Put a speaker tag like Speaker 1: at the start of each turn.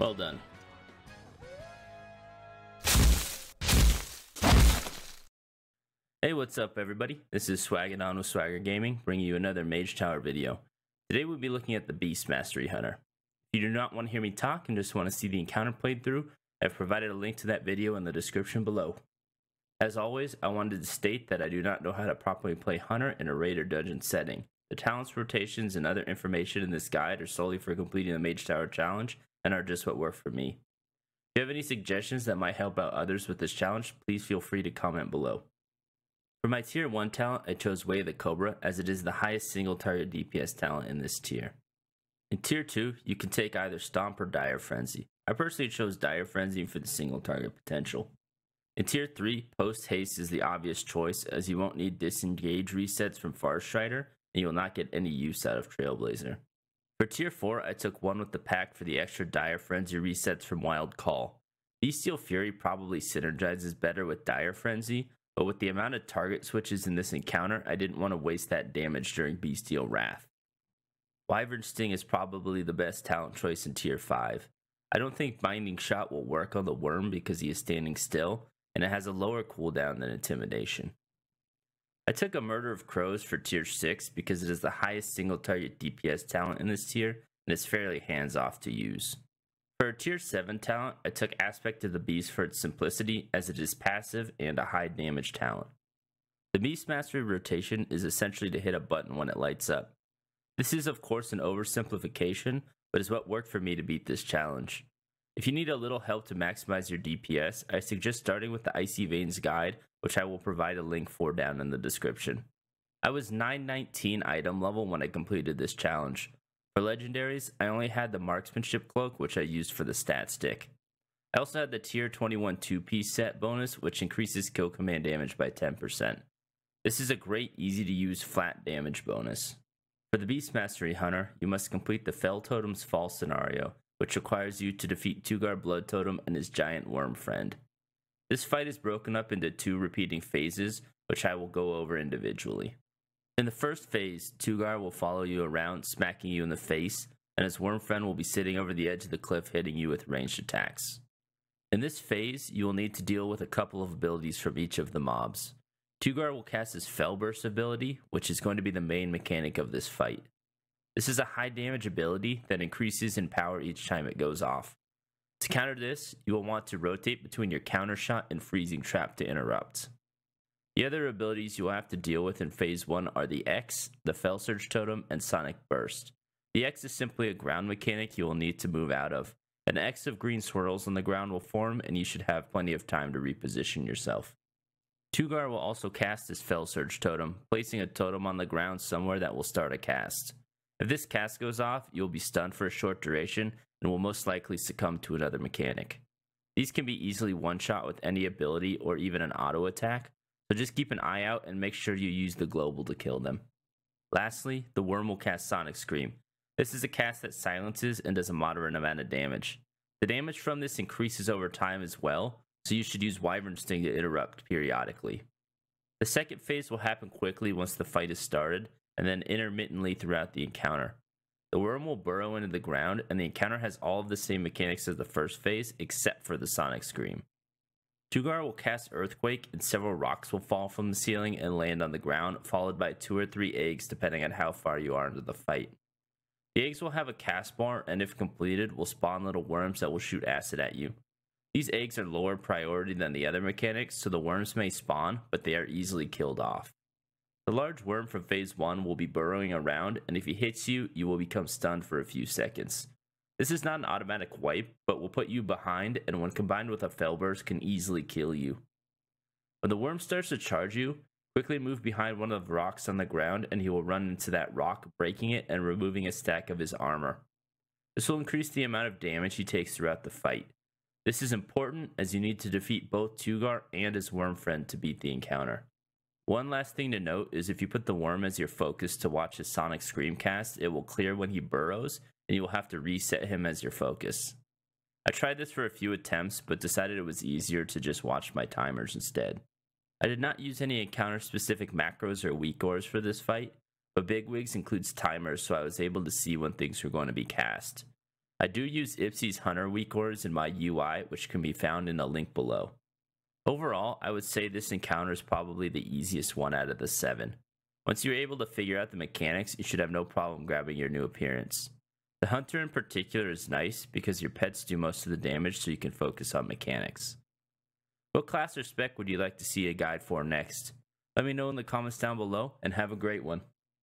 Speaker 1: Well done. Hey, what's up everybody? This is Swagadon with Swagger Gaming, bringing you another Mage Tower video. Today we'll be looking at the Beast Mastery Hunter. If you do not want to hear me talk and just want to see the encounter played through, I've provided a link to that video in the description below. As always, I wanted to state that I do not know how to properly play Hunter in a raid or dungeon setting. The talents, rotations, and other information in this guide are solely for completing the Mage Tower challenge and are just what work for me. If you have any suggestions that might help out others with this challenge, please feel free to comment below. For my tier 1 talent, I chose Way of the Cobra as it is the highest single target DPS talent in this tier. In tier 2, you can take either Stomp or Dire Frenzy. I personally chose Dire Frenzy for the single target potential. In tier 3, Post Haste is the obvious choice as you won't need disengage resets from Farstrider and you will not get any use out of Trailblazer. For tier 4, I took one with the pack for the extra Dire Frenzy resets from Wild Call. Bestial Fury probably synergizes better with Dire Frenzy, but with the amount of target switches in this encounter, I didn't want to waste that damage during Bestial Wrath. Wyvern Sting is probably the best talent choice in tier 5. I don't think Binding Shot will work on the worm because he is standing still, and it has a lower cooldown than Intimidation. I took a Murder of Crows for tier 6 because it is the highest single target DPS talent in this tier and is fairly hands off to use. For a tier 7 talent, I took Aspect of the Beast for its simplicity as it is passive and a high damage talent. The Beast Mastery rotation is essentially to hit a button when it lights up. This is of course an oversimplification, but is what worked for me to beat this challenge. If you need a little help to maximize your DPS, I suggest starting with the Icyveins guide, which I will provide a link for down in the description. I was 919 item level when I completed this challenge. For legendaries, I only had the Marksmanship Cloak, which I used for the stat stick. I also had the tier 21 2-piece set bonus, which increases kill command damage by 10%. This is a great easy to use flat damage bonus. For the Beast Mastery Hunter, you must complete the Fell Totem's Fall scenario, which requires you to defeat Tugar Bloodtotem and his giant worm friend. This fight is broken up into 2 repeating phases, which I will go over individually. In the first phase, Tugar will follow you around, smacking you in the face, and his worm friend will be sitting over the edge of the cliff hitting you with ranged attacks. In this phase, you will need to deal with a couple of abilities from each of the mobs. Tugar will cast his Fell Burst ability, which is going to be the main mechanic of this fight. This is a high damage ability that increases in power each time it goes off. To counter this, you will want to rotate between your counter shot and freezing trap to interrupt. The other abilities you will have to deal with in phase 1 are the X, the Fell Surge Totem, and Sonic Burst. The X is simply a ground mechanic you will need to move out of. An X of green swirls on the ground will form and you should have plenty of time to reposition yourself. Tugar will also cast his Fell Surge Totem, placing a totem on the ground somewhere that will start a cast. If this cast goes off, you will be stunned for a short duration and will most likely succumb to another mechanic. These can be easily one-shot with any ability or even an auto attack, so just keep an eye out and make sure you use the global to kill them. Lastly, the worm will cast Sonic Scream. This is a cast that silences and does a moderate amount of damage. The damage from this increases over time as well, so you should use Wyvern Sting to interrupt periodically. The second phase will happen quickly once the fight is started, and then intermittently throughout the encounter. The worm will burrow into the ground, and the encounter has all of the same mechanics as the first phase, except for the Sonic Scream. Tugar will cast Earthquake, and several rocks will fall from the ceiling and land on the ground, followed by 2 or 3 eggs depending on how far you are into the fight. The eggs will have a cast bar, and if completed, will spawn little worms that will shoot acid at you. These eggs are lower priority than the other mechanics, so the worms may spawn, but they are easily killed off. The large worm from phase 1 will be burrowing around, and if he hits you, you will become stunned for a few seconds. This is not an automatic wipe, but will put you behind, and when combined with a Fell Burst can easily kill you. When the worm starts to charge you, quickly move behind one of the rocks on the ground and he will run into that rock, breaking it and removing a stack of his armor. This will increase the amount of damage he takes throughout the fight. This is important as you need to defeat both Tugar and his worm friend to beat the encounter. One last thing to note is if you put the worm as your focus to watch his Sonic Scream cast, it will clear when he burrows, and you will have to reset him as your focus. I tried this for a few attempts, but decided it was easier to just watch my timers instead. I did not use any encounter-specific macros or Weakauras for this fight, but Bigwigs includes timers, so I was able to see when things were going to be cast. I do use Ipse's Hunter Weakauras in my UI, which can be found in a link below. Overall, I would say this encounter is probably the easiest one out of the 7. Once you're able to figure out the mechanics, you should have no problem grabbing your new appearance. The Hunter in particular is nice because your pets do most of the damage, so you can focus on mechanics. What class or spec would you like to see a guide for next? Let me know in the comments down below, and have a great one.